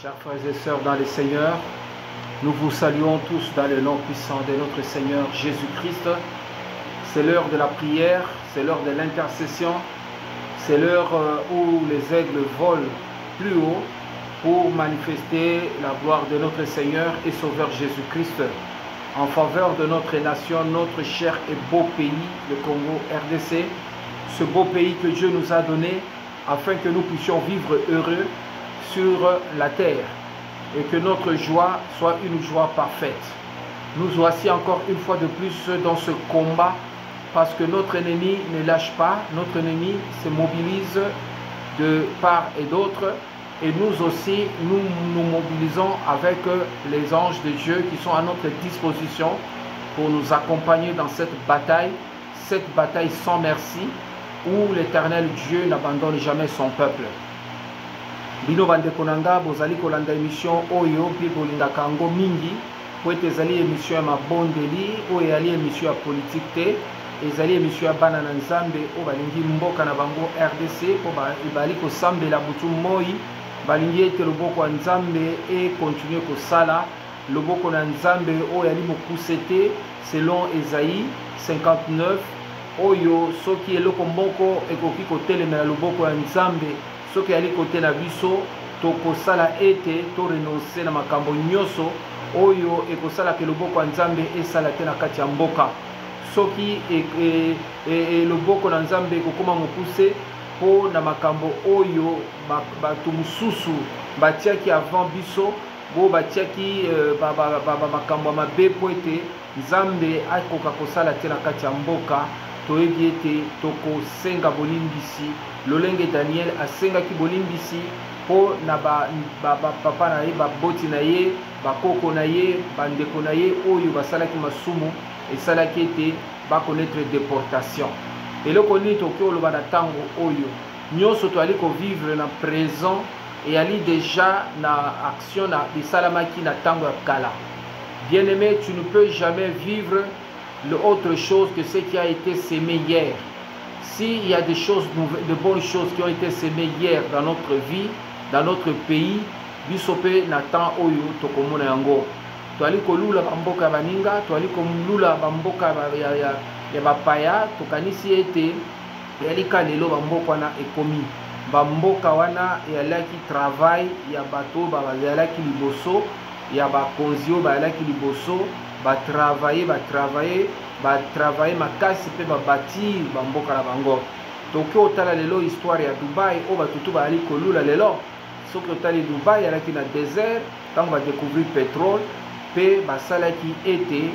Chers frères et sœurs dans le Seigneur, nous vous saluons tous dans le nom puissant de notre Seigneur Jésus-Christ. C'est l'heure de la prière, c'est l'heure de l'intercession, c'est l'heure où les aigles volent plus haut pour manifester la gloire de notre Seigneur et Sauveur Jésus-Christ en faveur de notre nation, notre cher et beau pays, le Congo RDC, ce beau pays que Dieu nous a donné afin que nous puissions vivre heureux sur la terre et que notre joie soit une joie parfaite. Nous voici encore une fois de plus dans ce combat parce que notre ennemi ne lâche pas, notre ennemi se mobilise de part et d'autre et nous aussi nous nous mobilisons avec les anges de Dieu qui sont à notre disposition pour nous accompagner dans cette bataille sans merci où l'Éternel Dieu n'abandonne jamais son peuple. Bino bande konanga bozali kolanda émission oyo pi bolingaka yango mingi po ete ezali émission ya mabondeli oyo ezali émission ya politique te ezali émission ya bana na nzambe oyo balingi mboka na bango RDC po bali kosambela butu moi balingi ete loboko ya nzambe e continue kosala loboko na nzambe oyo ezali mokuse te selon Esaïe 59 oyo soki eloko moko ekoki kotelemela loboko ya nzambe soki ali kote na biso tokosala ete to renoncer na makambo nyonso oyo ekosala ke loboko ya nzambe esala te na kati ya mboka soki loboko na nzambe ekokoma mokuse po na makambo oyo bato mosusu batiaki avant biso bo batiaki makambo ya mabe po ete nzambe akoka kosala te na kati ya mboka toyebi ete tokosenga bolimbisi lolenge Daniel asengaki bolimbisi po na papa na ye baboti na ye bakoko na ye bandeko na ye oyo basalaki masumu esalaki ete bakonetre déportation eloko nini tokoki oloba na ntango oyo nyonso toali kovivre na présent eyali déjà na action na esalamaki na ntango ya kala. Bien aimé, tu ne peux jamais vivre autre chose que ce qui a été semé hier. S'il y a des choses de bonnes choses qui ont été semées hier dans notre vie, dans notre pays, bisope na temps oyo tokomona yango. Toali kolula bamboka baninga, toali kolula bamboka ya bapaya, tokanisi ete yalika lelo bamboka wana ekomi. Bamboka wana yalaki travail ya bato yalaki liboso, ya bakonzio yalaki liboso, travailler makasi pe bâtir bamboka na bango. Toki otala lelo histoire ya Dubai o batutu bali kolula lelo soki otali Dubai yalaki na désert tango ba découvrir pétrole pe basalaki ete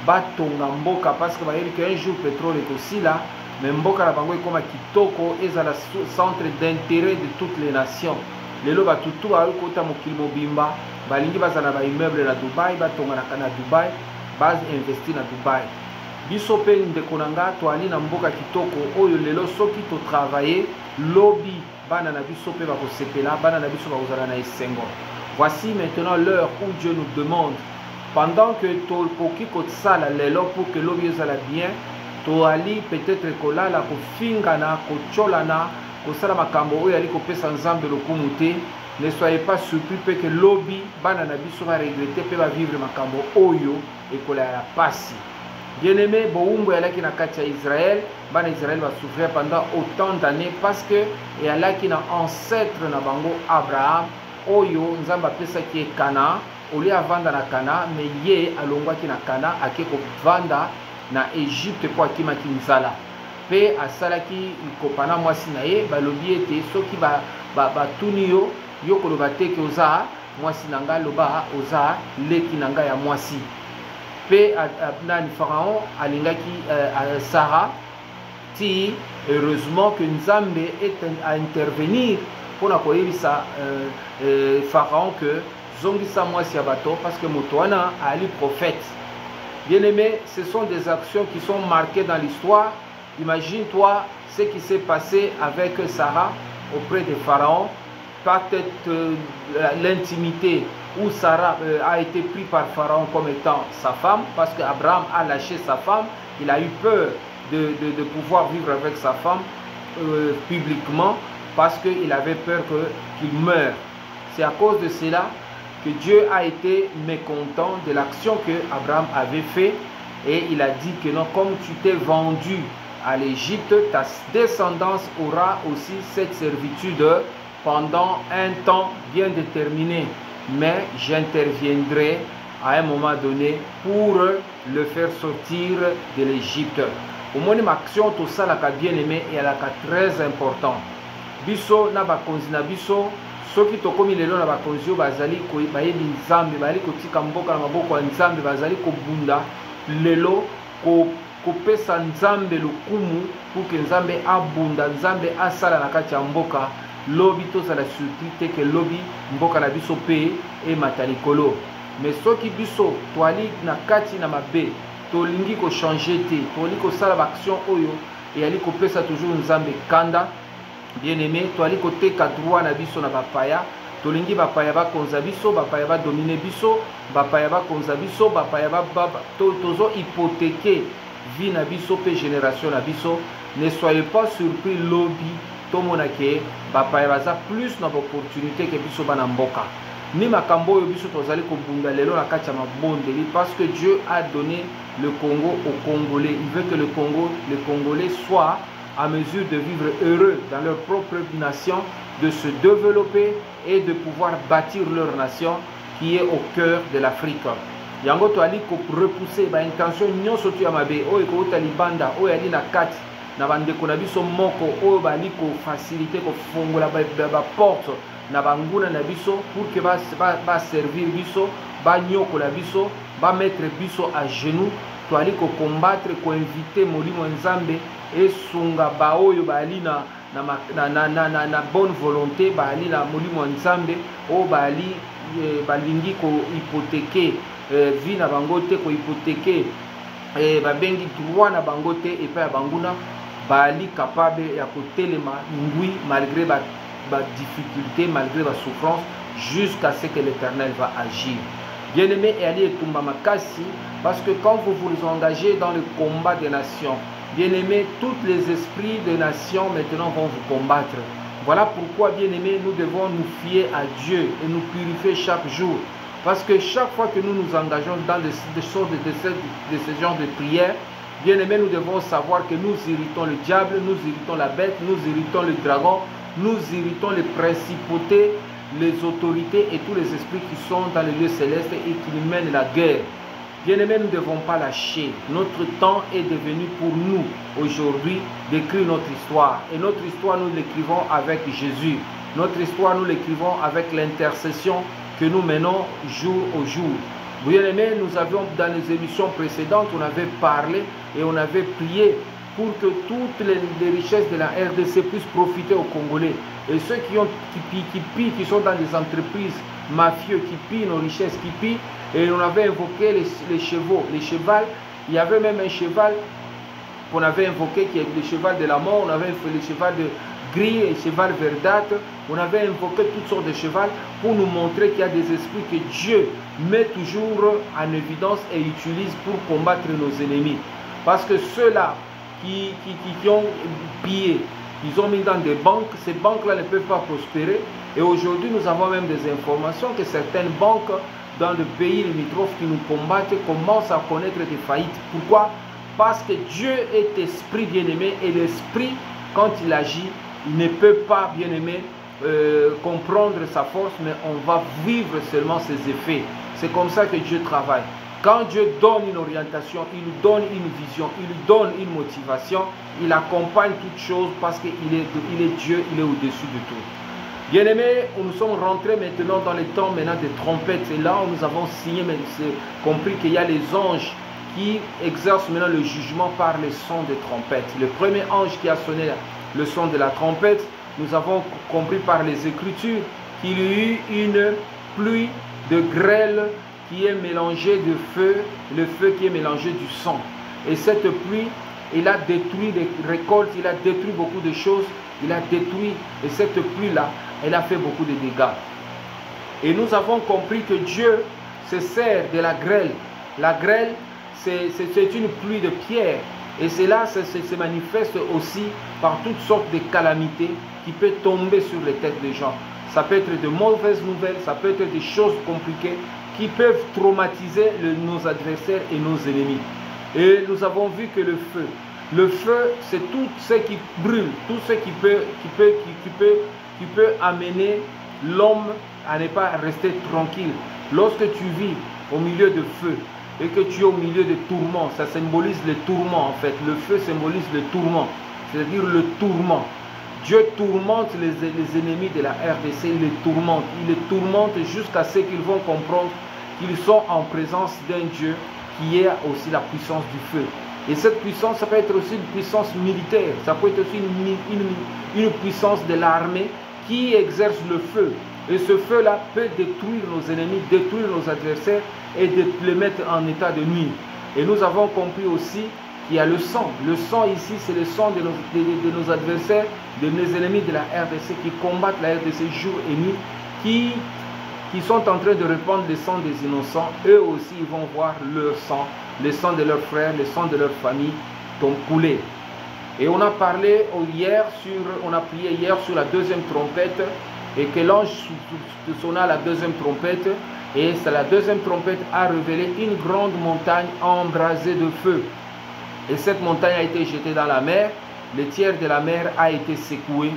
batonga mboka parce que bayebi que un jour pétrole ekosila mais mboka na bango ekoma kitoko ezala centre d'intérêt de toutes les nations. Lelo batutu bali kota mokili mobimba balingi bazala ba immeuble na Dubai batonga na Dubai base investi na Dubai. Biso pe ndeko nanga toali na mboka kitoko oyo lelo soki to travailler lobby bana na biso pe bakosepela bana na biso bakozala na esengo. Voici maintenant l'heure où Dieu nous demande pendant que tokoki kosala lelo pour que lobby ezala bien toali peut-être kolala kofingana kocholana kosala makambo oyo ali kopesa nzambe lokumu te. Ne soyez pas surpris que lobby bana na biso va regretter pe va vivre makambo oyo ekola ya pasi. Bien aimé, boumbo yalaki na kati ya Israël, bana Israël va souffrir pendant autant d'années parce que yalaki na ancêtre na bango Abraham oyo nzamba pesaki Kana oli avanda na Kana mais ye alongwaki na Kana ake ko vanda na Égypte po akimaki nzala pe asalaki kopana mwasi na ye balobi ete soki batuni yo koloba te ke oza mwasi na nga loba oza leki na nga ya mwasi pe nani Pharaon alingaki Sarah ti heureusement que Nzambe est à intervenir pour koyebisa Pharaon que zongisa mwasi ya bato parce que moto wana ali prophète. Bien aimé, ce sont des actions qui sont marquées dans l'histoire. Imagine-toi ce qui s'est passé avec Sarah auprès de Pharaon. Peut-être l'intimité où Sarah a été prise par Pharaon comme étant sa femme parce qu'Abraham a lâché sa femme, il a eu peur de pouvoir vivre avec sa femme publiquement parce qu'il avait peur qu'il meure. c'est à cause de cela que Dieu a été mécontent de l'action que Abraham avait fait. Et il a dit que non, comme tu t'es vendu à l'Égypte, ta descendance aura aussi cette servitude pendant un temps bien déterminé. Mais j'interviendrai à un moment donné pour le faire sortir de l'Égypte. Au moins, une action, tout ça, la bien aimé et elle est très important. Biso na bakonzi na biso soki tokomi lelo na bakonzi bazali ko bayebi nzambe bali kotika mboka na maboko ya nzambe bazali kobunda lelo kopesa nzambe lokumu pour que nzambe abunda nzambe asala na kati ya mboka lobi tozala surpris te ke lobi mboka na biso pe e matalikolo. Mais soki biso toali na kati na mabe tolingi ko changer te tolingi ko sala action oyo et ali kopesa toujours nzambe kanda. Bien aimé, toali kote droit na biso na bapaya, tolingi bapaya ba konza biso, bapaya ba dominer biso, bapaya ba konza biso, bapaya ba tozo hypothéquer vie na biso pe génération na biso. Ne soyez pas surpris lobby to monake bapaya baza plus na opportunité que biso bana mboka. Ni makambo oyo biso tozali kobunda lelo na kati ya mabondeli parce que Dieu a donné le Congo aux Congolais. Il veut que les Congolais soient à mesure de vivre heureux dans leur propre nation, de se développer et de pouvoir bâtir leur nation qui est au cœur de l'Afrique. Yango to ali ko repousser ba intention nyonso tu ya mabe oyo ko talibanda oyo ali na kati na bande ko na biso moko oyo bali ko faciliter ko fongola ba porte na banguna na biso pour que ba servir biso ba nyoko la biso ba mettre biso à genoux to ali ko combattre ko inviter molimo nzambe et sunga baoyo bali na bonne volonté bali na molimo nzambe o bali balingi ko hypothéquer vie na bangote ko hypothéquer babengi droit na bangote et pa banguna bali capable ya kotelema ngui malgré ba difficulté malgré la souffrance jusqu'à ce que l'Éternel va agir. Bien-aimé et ali etumba makasi parce que quand vous vous engagez dans le combat des nations, bien-aimés, tous les esprits des nations maintenant vont vous combattre. Voilà pourquoi, bien-aimés, nous devons nous fier à Dieu et nous purifier chaque jour. Parce que chaque fois que nous nous engageons dans des choses de ce genre de prière, bien-aimés, nous devons savoir que nous irritons le diable, nous irritons la bête, nous irritons le dragon, nous irritons les principautés, les autorités et tous les esprits qui sont dans les lieux célestes et qui nous mènent la guerre. Bien-aimés, nous ne devons pas lâcher. Notre temps est devenu pour nous aujourd'hui d'écrire notre histoire. Et notre histoire, nous l'écrivons avec Jésus. Notre histoire, nous l'écrivons avec l'intercession que nous menons jour au jour. Bien-aimés, nous avions dans les émissions précédentes, on avait parlé et on avait prié pour que toutes les richesses de la RDC puissent profiter aux Congolais. Et ceux qui sont dans des entreprises mafieux, qui pillent nos richesses, qui pillent. Et on avait invoqué les chevaux, les chevals. Il y avait même un cheval qu'on avait invoqué qui est le cheval de la mort. On avait fait le cheval de gris et le cheval verdâtre. On avait invoqué toutes sortes de chevals pour nous montrer qu'il y a des esprits que Dieu met toujours en évidence et utilise pour combattre nos ennemis. Parce que ceux-là qui ont pillé, ils ont mis dans des banques, ces banques-là ne peuvent pas prospérer. Et aujourd'hui, nous avons même des informations que certaines banques dans le pays limitrophe qui nous combattent commencent à connaître des faillites. Pourquoi? Parce que Dieu est esprit bien-aimé et l'esprit, quand il agit, il ne peut pas, bien-aimé, comprendre sa force, mais on va vivre seulement ses effets. C'est comme ça que Dieu travaille. Quand Dieu donne une orientation, il nous donne une vision, il nous donne une motivation, il accompagne toutes choses parce qu'il est Dieu, il est au-dessus de tout. Bien-aimés, nous sommes rentrés maintenant dans les temps des trompettes. Et là, nous avons signé, mais compris qu'il y a les anges qui exercent maintenant le jugement par les sons des trompettes. Le premier ange qui a sonné le son de la trompette, nous avons compris par les Écritures qu'il y a eu une pluie de grêle qui est mélangée de feu, le feu qui est mélangé du sang. Et cette pluie, il a détruit les récoltes, il a détruit beaucoup de choses, il a détruit, et cette pluie-là, elle a fait beaucoup de dégâts. Et nous avons compris que Dieu se sert de la grêle. La grêle, c'est une pluie de pierre. Et cela se manifeste aussi par toutes sortes de calamités qui peuvent tomber sur les têtes des gens. ça peut être de mauvaises nouvelles, ça peut être des choses compliquées qui peuvent traumatiser nos adversaires et nos ennemis. Et nous avons vu que le feu, c'est tout ce qui brûle, tout ce qui peut amener l'homme à ne pas rester tranquille. Lorsque tu vis au milieu de feu et que tu es au milieu de tourments, ça symbolise le tourment en fait. Le feu symbolise le tourment, c'est-à-dire le tourment. Dieu tourmente les ennemis de la RDC, il les tourmente jusqu'à ce qu'ils vont comprendre qu'ils sont en présence d'un Dieu qui est aussi la puissance du feu. Et cette puissance, ça peut être aussi une puissance militaire, ça peut être aussi une puissance de l'armée qui exerce le feu. Et ce feu-là peut détruire nos ennemis, détruire nos adversaires et les mettre en état de nuire. Et nous avons compris aussi qu'il y a le sang. Le sang ici, c'est le sang de nos adversaires, de nos ennemis de la RDC qui combattent la RDC jour et nuit, qui sont en train de répandre le sang des innocents. Eux aussi, ils vont voir leur sang, le sang de leurs frères, le sang de leur famille couler. Et on a parlé hier on a prié hier sur la deuxième trompette et que l'ange sonna la deuxième trompette et la deuxième trompette a révélé une grande montagne embrasée de feu. Et cette montagne a été jetée dans la mer, le tiers de la mer a été secoué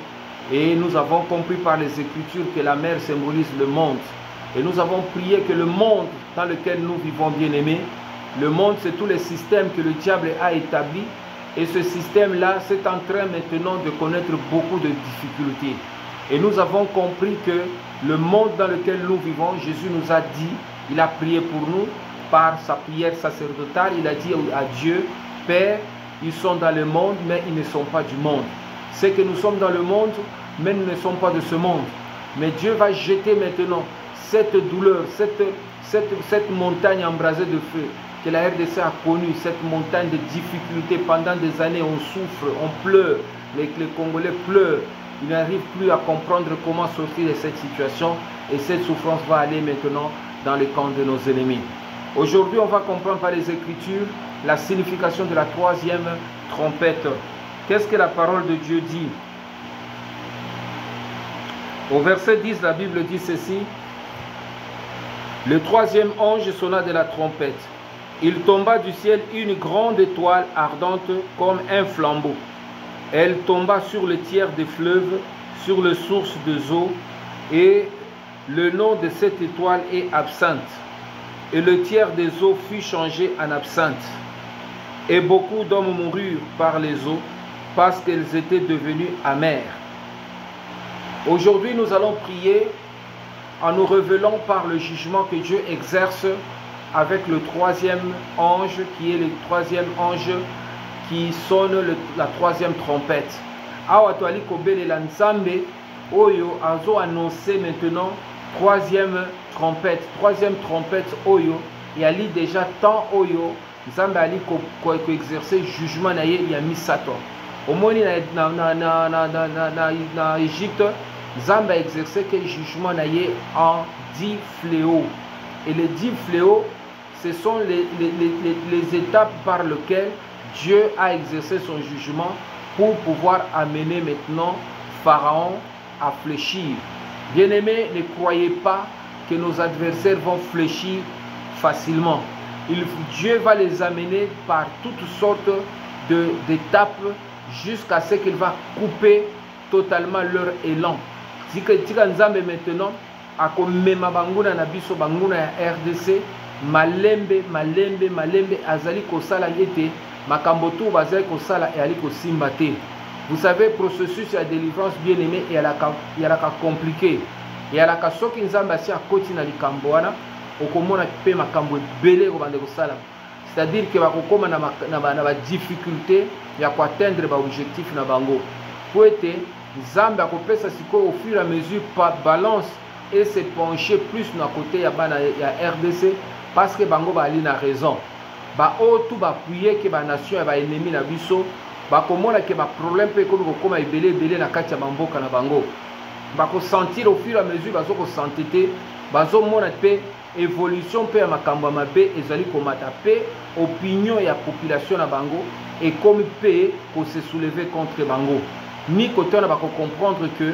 et nous avons compris par les Écritures que la mer symbolise le monde. Et nous avons prié que le monde dans lequel nous vivons, bien-aimés, le monde c'est tous les systèmes que le diable a établis. Et ce système-là, c'est en train maintenant de connaître beaucoup de difficultés. Et nous avons compris que le monde dans lequel nous vivons, Jésus nous a dit, il a prié pour nous par sa prière sacerdotale, il a dit à Dieu, Père, ils sont dans le monde, mais ils ne sont pas du monde. C'est que nous sommes dans le monde, mais nous ne sommes pas de ce monde. Mais Dieu va jeter maintenant cette douleur, cette montagne embrasée de feu que la RDC a connue, cette montagne de difficultés. Pendant des années, on souffre, on pleure, les Congolais pleurent. Ils n'arrivent plus à comprendre comment sortir de cette situation et cette souffrance va aller maintenant dans le camp de nos ennemis. Aujourd'hui, on va comprendre par les Écritures la signification de la troisième trompette. Qu'est-ce que la parole de Dieu dit? Au verset 10, la Bible dit ceci. Le troisième ange sonna de la trompette. Il tomba du ciel une grande étoile ardente comme un flambeau. Elle tomba sur le tiers des fleuves, sur les sources des eaux, et le nom de cette étoile est absinthe. Et le tiers des eaux fut changé en absinthe. Et beaucoup d'hommes moururent par les eaux, parce qu'elles étaient devenues amères. Aujourd'hui, nous allons prier en nous révélant par le jugement que Dieu exerce avec le troisième ange, qui est le troisième ange qui sonne la troisième trompette. Awa toali kobele la nzambe oyo azo annoncer maintenant troisième trompette oyo et ali déjà temps oyo nzambe ali ko exercer jugement na ye ya misato. Omoni na Égypte nzambe a exercé que jugement na ye en 10 fléaux. Et les 10 fléaux, ce sont les étapes par lesquelles Dieu a exercé son jugement pour pouvoir amener maintenant Pharaon à fléchir. Bien-aimés, ne croyez pas que nos adversaires vont fléchir facilement. Dieu va les amener par toutes sortes d'étapes jusqu'à ce qu'il va couper totalement leur élan. Tika Nzambe maintenant, akomema banguna na biso banguna ya RDC malembe azali kosala yete makambo tu bazali kosala et ali kosimba te. Vous savez, processus ya délivrance bien aimé et yalaka compliqué et yalaka soki nzambe asi akoti na likambo wana okomona pe makambo ebele kobande kosala, c'est-à-dire que bakokoma na ba difficulté ya koatteindre ba objectif na bango po ete nzambe akopesa sikoyo au fur et à mesure par balance et se pencher plus na côté ya bana ya RDC parce que bango bali na raison ba o tout ba prier que ba nation ya ba ennemi na biso ba komona que ba problème pe ko koma ebele na kati ya bamboka na bango ba ko sentir au fur et à mesure bazo ko sentité bazo mona pe évolution pe ya makambo mabe ezali komata pe opinion ya population na bango et comme pe ko se soulever contre bango ni côté on va comprendre que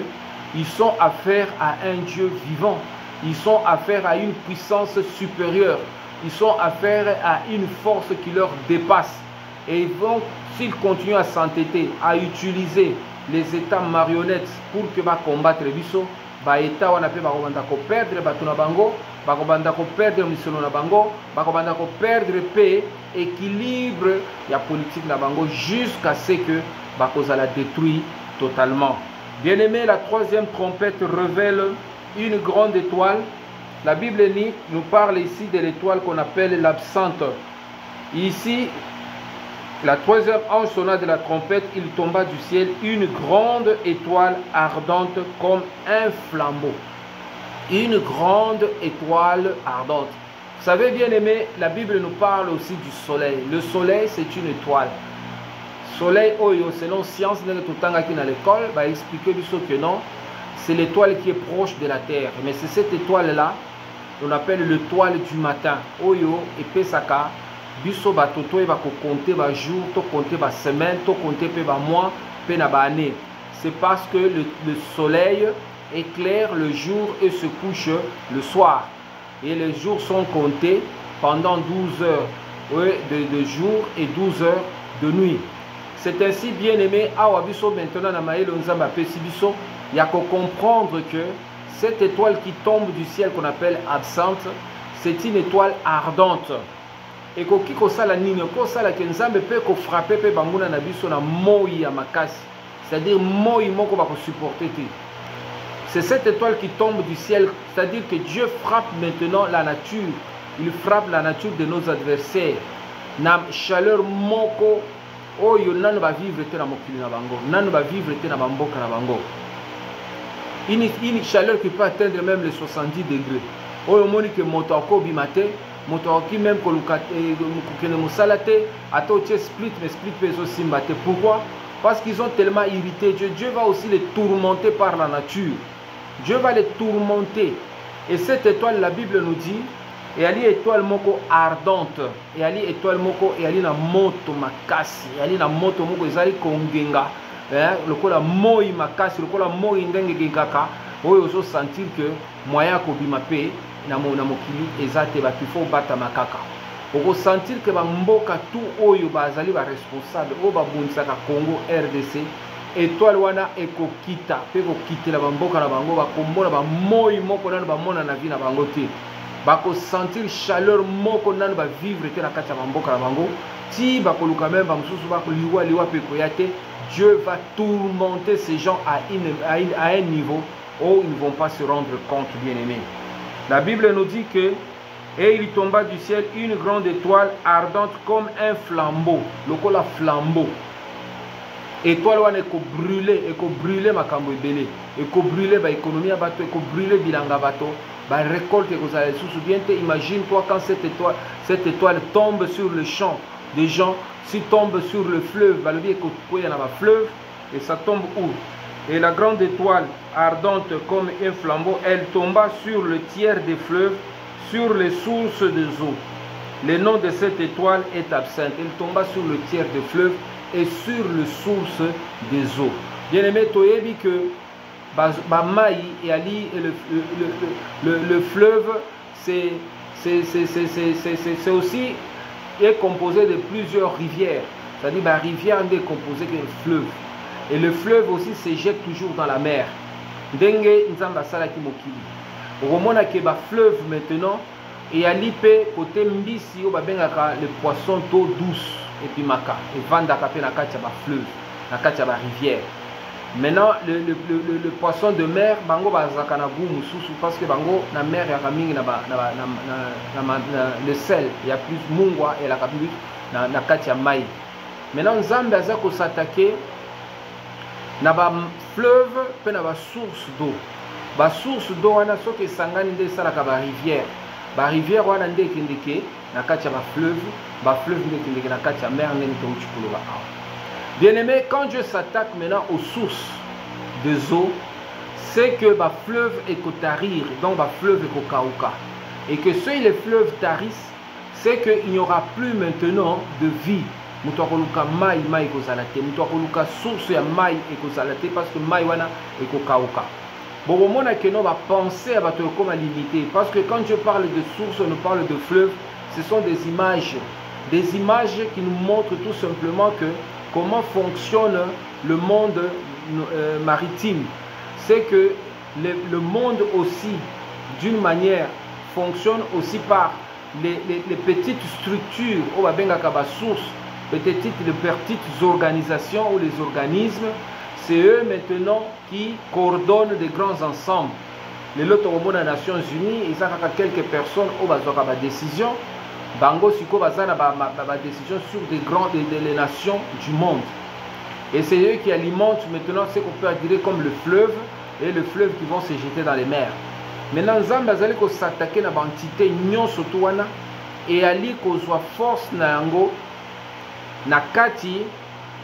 Ils sont affaire à un Dieu vivant. Ils sont affaire à une puissance supérieure. Ils sont affaire à une force qui leur dépasse. Et donc, s'ils continuent à s'entêter, à utiliser les États marionnettes pour que va combattre Bisso, ba État wana pe bakobanda ko perdre batu na bango, bakobanda ko perdre misolo na bango, bakobanda ko perdre pe équilibre ya politique na bango jusqu'à ce que bakozala détruit totalement. Bien-aimé, la troisième trompette révèle une grande étoile. La Bible nous parle ici de l'étoile qu'on appelle l'absente. Ici, la troisième ange sonna de la trompette, il tomba du ciel une grande étoile ardente comme un flambeau. Une grande étoile ardente. Vous savez, bien aimé, la Bible nous parle aussi du soleil. Le soleil, c'est une étoile. Soleil, selon science, tout à l'école, va expliquer que non, c'est l'étoile qui est proche de la terre. Mais c'est cette étoile-là, on appelle l'étoile du matin. Oyo et Pesaka. Biso batoto va compter ba jour, to compter ba semaine, to compter pe ba mois, pe na ba année. C'est parce que le soleil éclaire le jour et se couche le soir. Et les jours sont comptés pendant 12 heures de jour et 12 heures de nuit. C'est ainsi, bien aimé, awa biso maintenant na maïlo nzamba pesi biso, ya ko comprendre que cette étoile qui tombe du ciel qu'on appelle absente, c'est une étoile ardente. Et koki kosala nini kosala ke nzambe pe ko frapper pe banguna na biso na moi ya makasi, c'est-à-dire moi moko ba ko supporter. C'est cette étoile qui tombe du ciel, c'est-à-dire que Dieu frappe maintenant la nature, il frappe la nature de nos adversaires. Na chaleur moko oyo nanu ba vivre te na mokili na bango, nanu ba vivre te na bamboka na bango. Une chaleur qui peut atteindre même les 70 degrés. Oyo moni ke moto akobi matin moto qui même que musalate ato split mais split peso simbate. Pourquoi? Parce qu'ils ont tellement irrité Dieu. Dieu va aussi les tourmenter par la nature. Dieu va les tourmenter. Et cette étoile, la Bible nous dit, et elle est étoile moko ardente, et elle est étoile moko, et elle est na moto makasi, et elle est na moto moko ezali kongenga, le kola moi makasi, le kola moi ndenge gengaka, oyo ozo sentir que moyen ko bimape na mokili ezate ba kifo bata makaka. Oko sentir que ba mboka tout oyo bazali ba responsable o ba bunisaka Congo RDC étoile wana ekokita pe ko kitela ba mboka na bango ba komona ba moi moko na ba mona na vie na bango te. Ba ko sentir chaleur moko na ba vivre te na kati ya mboka na bango ti ba koluka même ba mususu ba ko liwa pe ko yate. Dieu va tourmenter ces gens à un niveau où ils ne vont pas se rendre compte, bien-aimés. La Bible nous dit que et il tomba du ciel une grande étoile ardente comme un flambeau. Le cola flambeau. Étoile wana eko brûler makambo ebele. Eko brûler ba économie bato, eko brûler bilanga bato, ba récolte eko za sous bien te imagine toi quand cette étoile tombe sur le champ des gens, si tombe sur le fleuve, ba le bien eko koya na ba fleuve et ça tombe où? Et la grande étoile ardente comme un flambeau, elle tomba sur le tiers des fleuves, sur les sources des eaux. Le nom de cette étoile est absent. Elle tomba sur le tiers des fleuves et sur les sources des eaux. Bien aimé, toyebi que Bamaï et Ali et le fleuve, c'est aussi est composé de plusieurs rivières. C'est-à-dire la rivière n'est composée que le fleuve. Et le fleuve aussi se jette toujours dans la mer. Dengue nzamba salaki mokili. Romona ke ba fleuve maintenant et ali pe côté mbisi o ba bengaka le poisson d'eau douce et puis maka et vandaka pe na kati ya ba fleuve, na kati ya ba rivière. Maintenant le poisson de mer bango bazaka na goût mususu parce que bango na mer ya kamingi le sel, il y a plus mungwa et la kapili na kati ya mai. Maintenant nzambe azako s'attaquer na ba fleuve pe na ba source d'eau. Ba source d'eau wana soki esangani nde esalaka ba rivière wana nde ekendeke na kati ya ba fleuve nde ekendeke na kati ya mer ndenge touti koloba awa. Bien aimé, quand Dieu s'attaque maintenant aux sources des eaux, c'est que ba fleuve ekotarir, donc ba fleuve ekokauka. Et que si les fleuves tarissent, c'est qu'il n'y aura plus maintenant de vie. Mutu akoluka mai ekozala te, mutu akoluka source ya mai ekozala te parce que mai wana ekokauka. Bon, au moment où on va penser à votre comme limité. Parce que quand je parle de source, on parle de fleuve, ce sont des images. Des images qui nous montrent tout simplement que comment fonctionne le monde maritime. C'est que le monde aussi, d'une manière, fonctionne aussi par les petites structures, on va bien la source, les petites organisations ou les organismes. C'est eux maintenant qui coordonnent des grands ensembles. Les autres au monde des Nations Unies, ils ont quelques personnes qui ont des décisions. Bango Siko Bazana des décisions sur les nations du monde. Et c'est eux qui alimentent maintenant ce qu'on peut dire comme le fleuve, et le fleuve qui vont se jeter dans les mers. Maintenant, Nzambe azali ko s'attaquer na entité nyonso to wana et ali kozwa force na yango na kati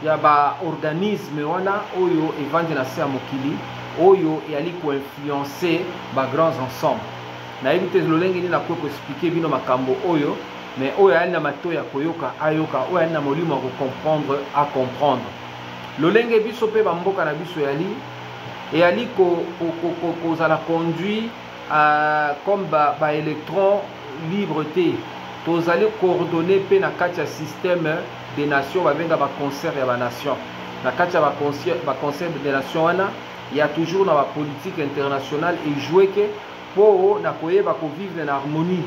ya ba organisme wana oyo evandi na se ya mokili oyo ali ko influencer ba grands ensembles. Na ebite lolenge ni na ko expliquer bino makambo oyo, mais oyo ali na mato ya koyoka ayoka, oyo ali na molimo ko comprendre à comprendre. Lolenge biso pe ba mboka na biso yali et ali kozala conduit comme ba électron liberté. Tous allez coordonner pe na kati ya système des nations ba benga ba concert ya ba nation. Na kati ya ba concert des nations wana, il y a toujours na ba politique internationale et jouer que pour na koyeba ko vivre en harmonie.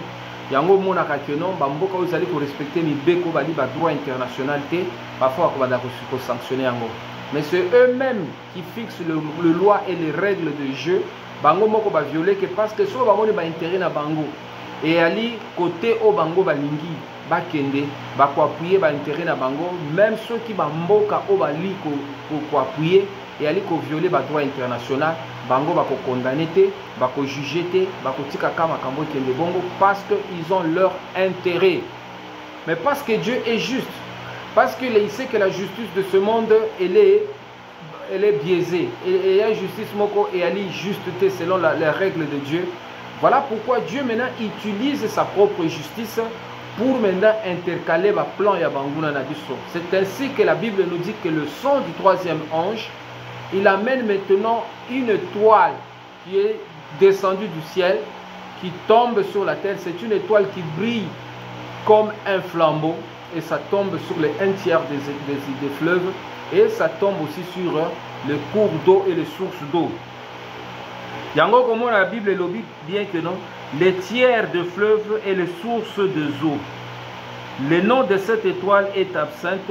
Yango mona ka kenon ba mboka ozali ko respecter mibeko bali ba droit international te, parfois ko banda ko sanctionner yango. Mais c'est eux-mêmes qui fixent le loi et les règles de jeu. Bango moko ba violer que parce que so bango ne ba intérêt na bango. Et ali côté au bango balingi ba kende ba ko appuyer ba intérêt na bango, même ceux qui ba mboka au bali ko appuyer et ali ko violer ba droit international, bango ba ko condamner te, ba ko juger te, ba ko tika kama kambo kende bongo parce que ils ont leur intérêt. Mais parce que Dieu est juste. Parce qu'il sait que la justice de ce monde, elle est biaisée. Et il y a justice moko et elle est justeté selon les règles de Dieu. Voilà pourquoi Dieu maintenant utilise sa propre justice pour maintenant intercaler le plan Yabanguna Nabiso. C'est ainsi que la Bible nous dit que le son du troisième ange, il amène maintenant une étoile qui est descendue du ciel, qui tombe sur la terre. C'est une étoile qui brille comme un flambeau. Et ça tombe sur les 1/3 des fleuves et ça tombe aussi sur les cours d'eau et les sources d'eau. Yango comme la Bible le dit bien que non, les tiers de fleuves et les sources de eau. Le nom de cette étoile est absinthe.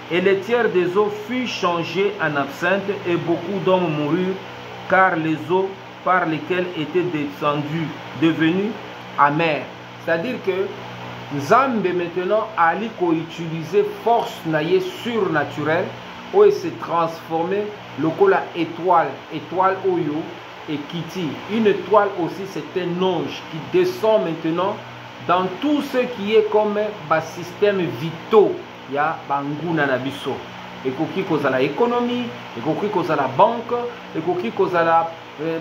Et les tiers des eaux fut changé en absinthe et beaucoup d'hommes moururent car les eaux par lesquelles étaient descendues devenues amères. C'est-à-dire que Nzambe maintenant ali ko utiliser force naie surnaturelle où il s'est transformé lokola étoile oyo et kiti. Une étoile aussi c'est un ange qui descend maintenant dans tout ce qui est comme ba système vitaux ya banguna na biso. Ekoki kozala économie, ekoki kozala banque, ekoki kozala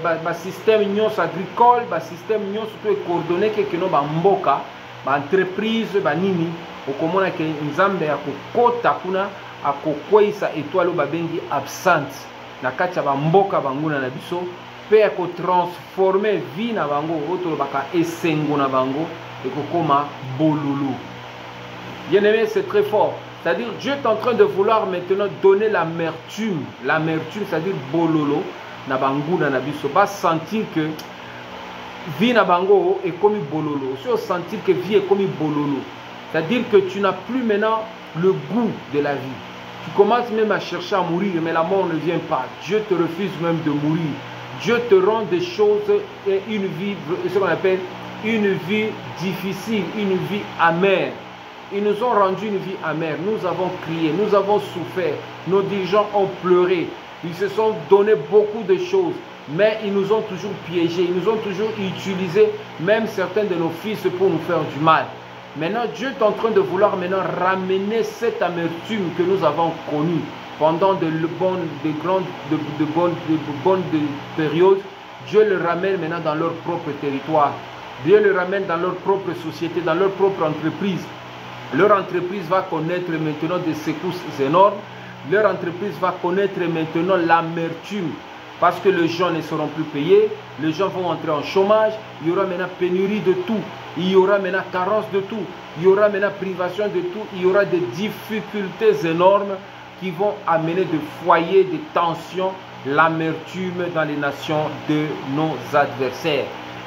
ba système nyonso agricole, ba système nyonso to coordonné que no ba mboka entreprise banini okomona ke Nzambe ya kokota kuna akokwisa étoile babengi absente na kati ya bamboka banguna na biso pe ya kotransformer vie na bango otolobaka esengo na bango ekokoma bolulu. Bien aimé, c'est très fort. C'est-à-dire Dieu est en train de vouloir maintenant donner l'amertume, c'est-à-dire bololo na banguna na biso ba sentir que vie na bango est comme bololo. Si on sentit que vie est comme bololo, c'est-à-dire que tu n'as plus maintenant le goût de la vie. Tu commences même à chercher à mourir, mais la mort ne vient pas. Dieu te refuse même de mourir. Dieu te rend des choses et une vie, ce qu'on appelle une vie difficile, une vie amère. Ils nous ont rendu une vie amère. Nous avons crié, nous avons souffert. Nos dirigeants ont pleuré. Ils se sont donné beaucoup de choses. Mais ils nous ont toujours piégés, ils nous ont toujours utilisé, même certains de nos fils, pour nous faire du mal. Maintenant, Dieu est en train de vouloir maintenant ramener cette amertume que nous avons connue pendant de bonnes périodes. Dieu le ramène maintenant dans leur propre territoire. Dieu le ramène dans leur propre société, dans leur propre entreprise. Leur entreprise va connaître maintenant des secousses énormes. Leur entreprise va connaître maintenant l'amertume. parce que les gens ne seront plus payés, les gens vont entrer en chômage, il y aura maintenant pénurie de tout, il y aura maintenant carence de tout, il y aura maintenant privation de tout, il y aura des difficultés énormes qui vont amener des foyers, des tensions, l'amertume dans les nations de nos adversaires.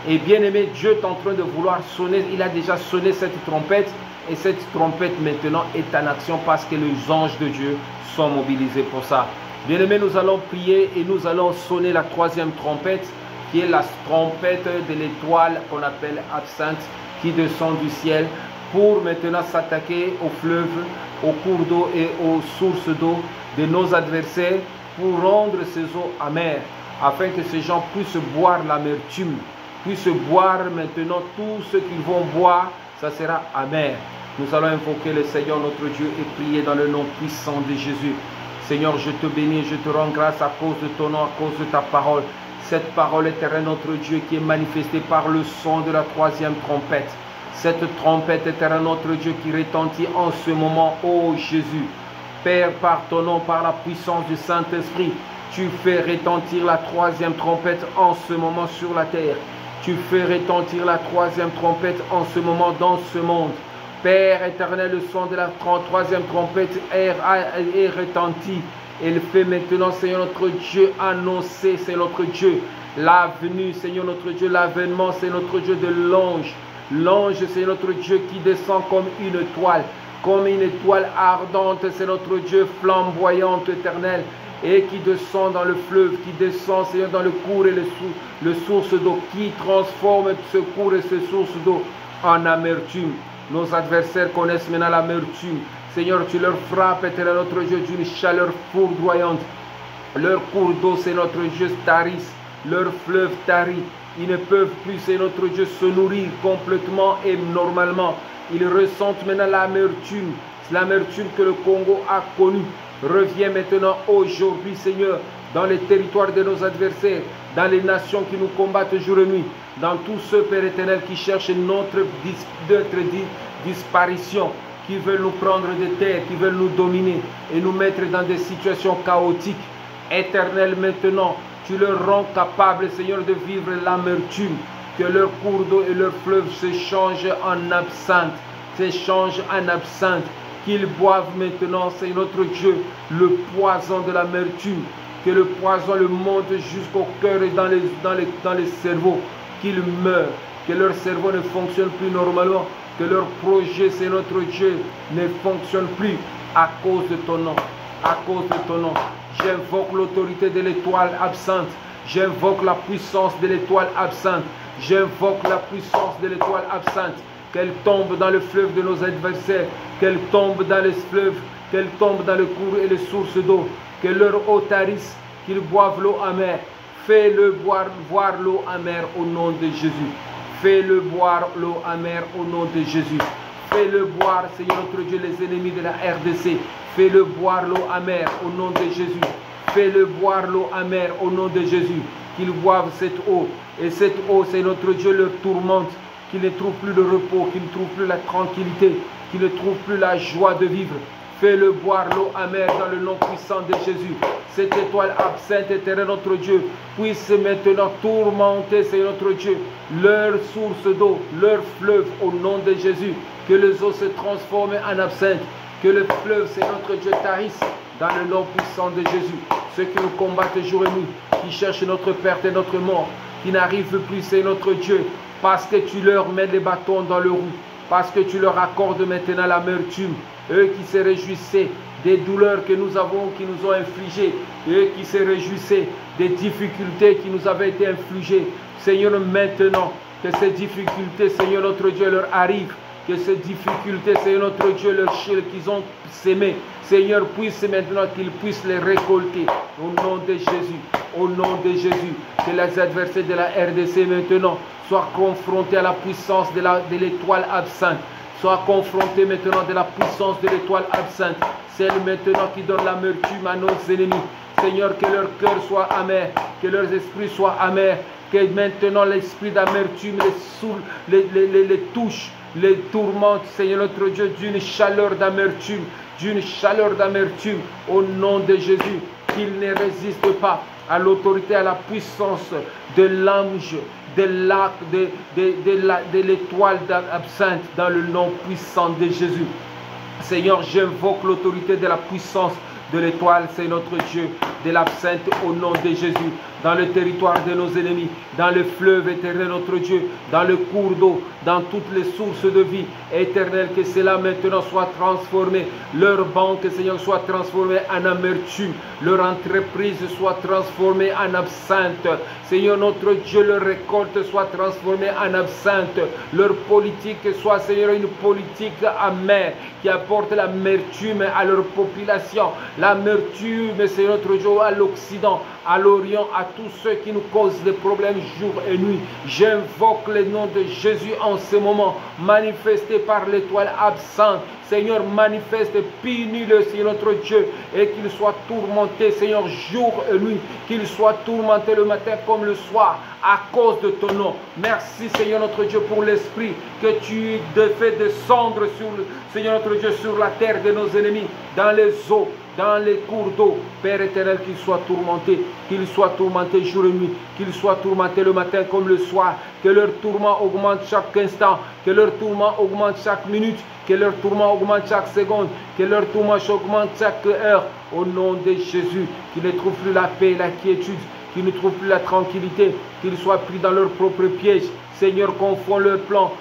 Et bien aimé, Dieu est en train de vouloir sonner, il a déjà sonné cette trompette, et cette trompette maintenant est en action parce que les anges de Dieu sont mobilisés pour ça. Bien aimé, nous allons prier et nous allons sonner la troisième trompette, qui est la trompette de l'étoile qu'on appelle absinthe, qui descend du ciel pour maintenant s'attaquer aux fleuves, aux cours d'eau et aux sources d'eau de nos adversaires, pour rendre ces eaux amères, afin que ces gens puissent boire l'amertume, puissent boire maintenant tout ce qu'ils vont boire, ça sera amer. Nous allons invoquer le Seigneur notre Dieu et prier dans le nom puissant de Jésus. Seigneur, je te bénis, je te rends grâce à cause de ton nom, à cause de ta parole. Cette parole éternelle, notre Dieu, qui est manifestée par le son de la troisième trompette. Cette trompette éternelle, notre Dieu, qui retentit en ce moment, ô Jésus. Père, par ton nom, par la puissance du Saint-Esprit, tu fais retentir la troisième trompette en ce moment sur la terre. Tu fais retentir la troisième trompette en ce moment dans ce monde. Père éternel, le son de la troisième trompette est retenti. Elle fait maintenant, Seigneur notre Dieu, annoncer, c'est notre Dieu, la venue, Seigneur notre Dieu, l'avènement, c'est notre Dieu de l'ange. L'ange, c'est notre Dieu qui descend comme une étoile ardente, c'est notre Dieu flamboyante, éternel, et qui descend dans le fleuve, qui descend, Seigneur, dans le cours et le source d'eau, qui transforme ce cours et ce source d'eau en amertume. Nos adversaires connaissent maintenant l'amertume. Seigneur, tu leur frappes, éternel notre Dieu, d'une chaleur foudroyante. Leur cours d'eau, c'est notre Dieu, tarissent. Leur fleuve tarit. Ils ne peuvent plus, c'est notre Dieu, se nourrir complètement et normalement. Ils ressentent maintenant l'amertume. L'amertume que le Congo a connue. Reviens maintenant aujourd'hui, Seigneur, dans les territoires de nos adversaires, dans les nations qui nous combattent jour et nuit, dans tous ceux, Père éternel, qui cherchent notre disparition, qui veulent nous prendre des terres, qui veulent nous dominer et nous mettre dans des situations chaotiques. Éternel, maintenant, tu leur rends capables, Seigneur, de vivre l'amertume, que leur cours d'eau et leur fleuve se changent en absinthe, qu'ils boivent maintenant, c'est notre Dieu, le poison de l'amertume, que le poison le monte jusqu'au cœur et dans les cerveaux, qu'ils meurent, que leur cerveau ne fonctionne plus normalement, que leur projet, c'est notre Dieu, ne fonctionne plus à cause de ton nom, à cause de ton nom. J'invoque l'autorité de l'étoile absente, j'invoque la puissance de l'étoile absente, j'invoque la puissance de l'étoile absente, qu'elle tombe dans le fleuve de nos adversaires, qu'elle tombe dans les fleuves, qu'elle tombe dans le cours et les sources d'eau, que leur eau tarisse, qu'ils boivent l'eau amère. Fais-le boire l'eau amère au nom de Jésus. Fais-le boire l'eau amère au nom de Jésus. Fais-le boire, Seigneur notre Dieu, les ennemis de la RDC. Fais-le boire l'eau amère au nom de Jésus. Fais-le boire l'eau amère au nom de Jésus. Qu'ils boivent cette eau. Et cette eau, c'est notre Dieu, leur tourmente. Qu'ils ne trouvent plus le repos, qu'ils ne trouvent plus la tranquillité, qu'ils ne trouvent plus la joie de vivre. Fais-le boire l'eau amère dans le nom puissant de Jésus. Cette étoile absinthe, éternel notre Dieu, puisse maintenant tourmenter, c'est notre Dieu, leur source d'eau, leur fleuve au nom de Jésus. Que les eaux se transforment en absinthe. Que le fleuve, c'est notre Dieu, tarisse dans le nom puissant de Jésus. Ceux qui nous combattent jour et nuit, qui cherchent notre perte et notre mort, qui n'arrivent plus, c'est notre Dieu, parce que tu leur mets des bâtons dans le roue, parce que tu leur accordes maintenant l'amertume. Eux qui se réjouissaient des douleurs que nous avons, qui nous ont infligées, eux qui se réjouissaient des difficultés qui nous avaient été infligées. Seigneur, maintenant, que ces difficultés, Seigneur notre Dieu, leur arrivent, que ces difficultés, Seigneur notre Dieu, qu'ils ont sémé, Seigneur, puisse maintenant qu'ils puissent les récolter au nom de Jésus, au nom de Jésus. Que les adversaires de la RDC maintenant soient confrontés à la puissance de l'étoile absinthe, soient confrontés maintenant de la puissance de l'étoile absinthe, celle maintenant qui donne l'amertume à nos ennemis. Seigneur, que leur cœur soit amer, que leurs esprits soient amers, que maintenant l'esprit d'amertume les touche, les tourmente, Seigneur notre Dieu, d'une chaleur d'amertume, au nom de Jésus, qu'ils ne résistent pas à l'autorité, à la puissance de l'ange, de l'étoile d'absinthe, dans le nom puissant de Jésus. Seigneur, j'invoque l'autorité de la puissance de l'étoile, c'est notre Dieu, de l'absinthe au nom de Jésus, dans le territoire de nos ennemis, dans le fleuve éternel, notre Dieu, dans le cours d'eau, dans toutes les sources de vie éternelle, que cela maintenant soit transformé, leur banque, Seigneur, soit transformée en amertume, leur entreprise soit transformée en absinthe, Seigneur, notre Dieu, leur récolte soit transformée en absinthe, leur politique soit, Seigneur, une politique amère, qui apporte l'amertume à leur population, l'amertume, c'est notre Dieu, à l'Occident, à l'Orient, à tous ceux qui nous causent des problèmes jour et nuit. J'invoque le nom de Jésus en ce moment, manifesté par l'étoile absente. Seigneur, manifeste, punis-le, Seigneur notre Dieu, et qu'il soit tourmenté, Seigneur, jour et nuit, qu'il soit tourmenté le matin comme le soir, à cause de ton nom. Merci, Seigneur notre Dieu, pour l'esprit que tu fais descendre, Seigneur notre Dieu, sur la terre de nos ennemis, dans les eaux, dans les cours d'eau. Père éternel, qu'il soit tourmenté jour et nuit, qu'il soit tourmenté le matin comme le soir, que leur tourment augmente chaque instant, que leur tourment augmente chaque minute, que leur tourment augmente chaque seconde, que leur tourment augmente chaque heure, au nom de Jésus, qu'ils ne trouvent plus la paix et la quiétude, qu'ils ne trouvent plus la tranquillité, qu'ils soient pris dans leur propre piège. Seigneur, confond leurs plans,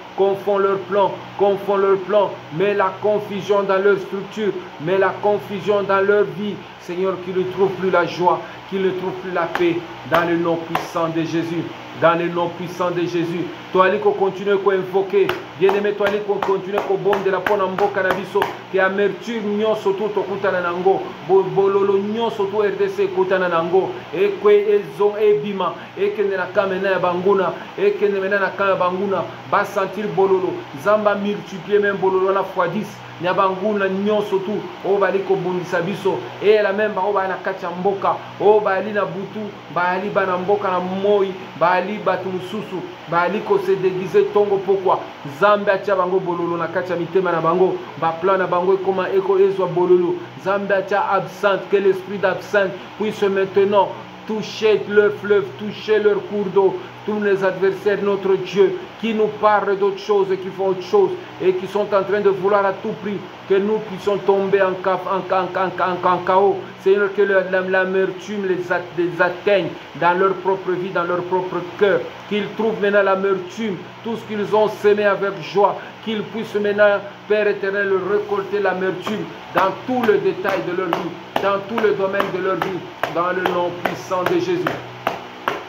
mets la confusion dans leur structure, mets la confusion dans leur vie. Seigneur, qu'ils ne trouvent plus la joie, qu'ils ne trouvent plus la paix, dans le nom puissant de Jésus. Dans le nom puissant de Jésus. Toi, qu'on continue à invoquer. Bien-aimé, toi, qu'on continue à bombe de la ponambo canabiso. Que amertume nyon soto to kutana nango. Bololo nyon soto RDC kutana nango. Et que ezo ebima. Et que ne la kamena banguna. Et que ne mena na banguna. Ba sentir bololo. Zamba multiplier même bololo la fois 10. Nyabanguna nyonso tu o bali ko bundisa biso e la même ba o bana kacha mboka o bali na butu bali bana mboka na moi bali batu mususu bali ko se déguiser tongo pourquoi Zambia acha bango bololo na kacha mitema na bango ba plan na bango comment eko ezwa bololo Zambia acha absente, que l'esprit d'absence puisse maintenant toucher leur fleuve, toucher leur cours d'eau, tous les adversaires, notre Dieu, qui nous parlent d'autres choses et qui font autre chose et qui sont en train de vouloir à tout prix que nous puissions tomber en chaos. Seigneur, que l'amertume les atteigne dans leur propre vie, dans leur propre cœur, qu'ils trouvent maintenant l'amertume, tout ce qu'ils ont semé avec joie, qu'ils puissent maintenant, Père éternel, récolter l'amertume dans tout le détail de leur vie, dans tout le domaine de leur vie, dans le nom puissant de Jésus.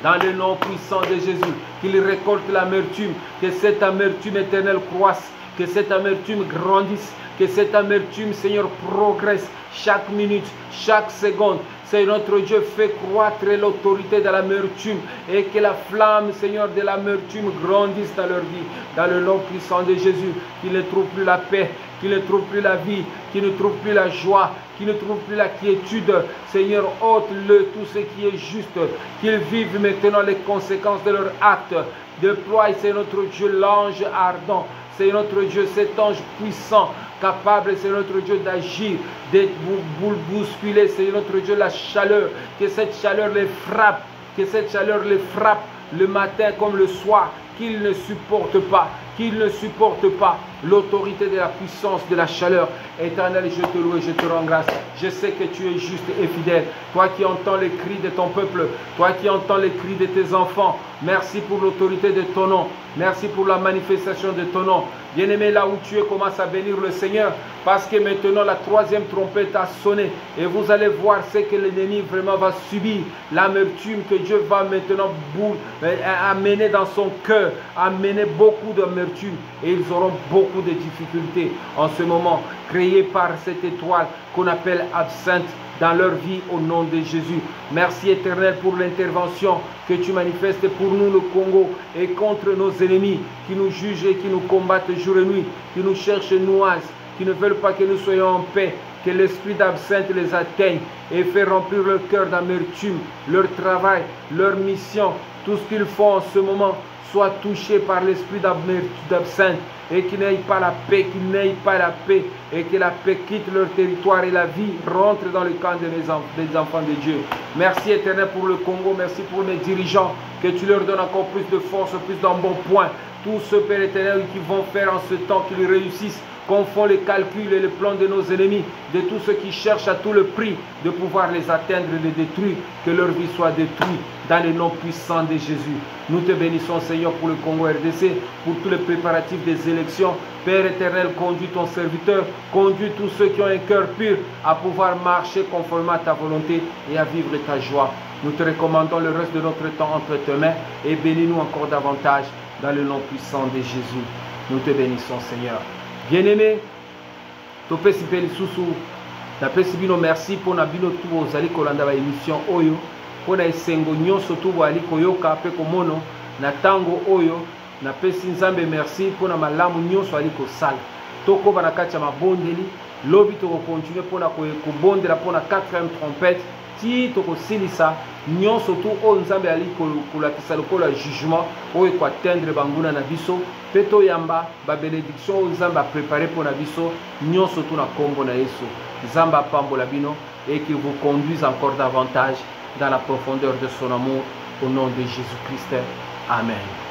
Dans le nom puissant de Jésus, qu'ils récoltent l'amertume, que cette amertume éternelle croisse, que cette amertume grandisse, que cette amertume, Seigneur, progresse chaque minute, chaque seconde. Seigneur notre Dieu, fait croître l'autorité de l'amertume et que la flamme, Seigneur, de l'amertume grandisse dans leur vie. Dans le nom puissant de Jésus, qu'ils ne trouvent plus la paix, qu'ils ne trouvent plus la vie, qu'ils ne trouvent plus la joie, qu'ils ne trouvent plus la quiétude. Seigneur, ôte-le tout ce qui est juste, qu'ils vivent maintenant les conséquences de leur acte. Déploie, c'est notre Dieu, l'ange ardent. C'est notre Dieu, cet ange puissant, capable, c'est notre Dieu d'agir, de bousculer, c'est notre Dieu la chaleur, que cette chaleur les frappe, que cette chaleur les frappe le matin comme le soir, qu'ils ne supportent pas, l'autorité de la puissance de la chaleur. Éternel, je te loue et je te rends grâce. Je sais que tu es juste et fidèle. Toi qui entends les cris de ton peuple, toi qui entends les cris de tes enfants, merci pour l'autorité de ton nom. Merci pour la manifestation de ton nom. Bien-aimé, là où tu es, commence à bénir le Seigneur, parce que maintenant la troisième trompette a sonné et vous allez voir ce que l'ennemi vraiment va subir, l'amertume que Dieu va maintenant amener dans son cœur, amener beaucoup d'amertume et ils auront beaucoup de difficultés en ce moment, créées par cette étoile qu'on appelle absinthe dans leur vie au nom de Jésus. Merci éternel pour l'intervention que tu manifestes pour nous le Congo et contre nos ennemis qui nous jugent et qui nous combattent jour et nuit, qui nous cherchent et nous hassent, qui ne veulent pas que nous soyons en paix. que l'esprit d'absinthe les atteigne et fait remplir leur cœur d'amertume, leur travail, leur mission, tout ce qu'ils font en ce moment soit touché par l'esprit d'absinthe et qu'ils n'aient pas la paix, qu'ils n'aient pas la paix et que la paix quitte leur territoire et la vie rentre dans le camp des enfants de Dieu. Merci Éternel pour le Congo, merci pour mes dirigeants, que tu leur donnes encore plus de force, plus d'embonpoint. Tous ceux, Père Éternel, qui vont faire en ce temps qu'ils réussissent, qu'on font les calculs et les plans de nos ennemis, de tous ceux qui cherchent à tout le prix de pouvoir les atteindre et les détruire, que leur vie soit détruite dans le nom puissant de Jésus. Nous te bénissons, Seigneur, pour le Congo RDC, pour tous les préparatifs des élections. Père Éternel, conduis ton serviteur, conduis tous ceux qui ont un cœur pur à pouvoir marcher conformément à ta volonté et à vivre ta joie. Nous te recommandons le reste de notre temps entre tes mains et bénis-nous encore davantage dans le nom puissant de Jésus. Nous te bénissons, Seigneur. Bien-aimé, topesi pe lisusu napesi bino merci mpona bino tu bozali kolanda ba émission oyo mpona esengo nyonso tu boali koyoka mpe komono na ntango oyo. Napesi Nzambe merci mpona malamu nyonso ali kosala. Tokoba na kati ya mabondeli lobi tokokontinue mpona kobondela mpona 4e trompette ti tokosilisa nyonso tu oyo Nzambe ali kolakisa lokola jugement oyo ekoatteindre banguna na biso mpe toyamba babénédiction oyo Nzambe aprépare mpona biso nyonso tu na kombo na Yesu. Nzambe apambola bino et qu'il vous conduise encore davantage dans la profondeur de son amour au nom de Jésus-Christ. Amen.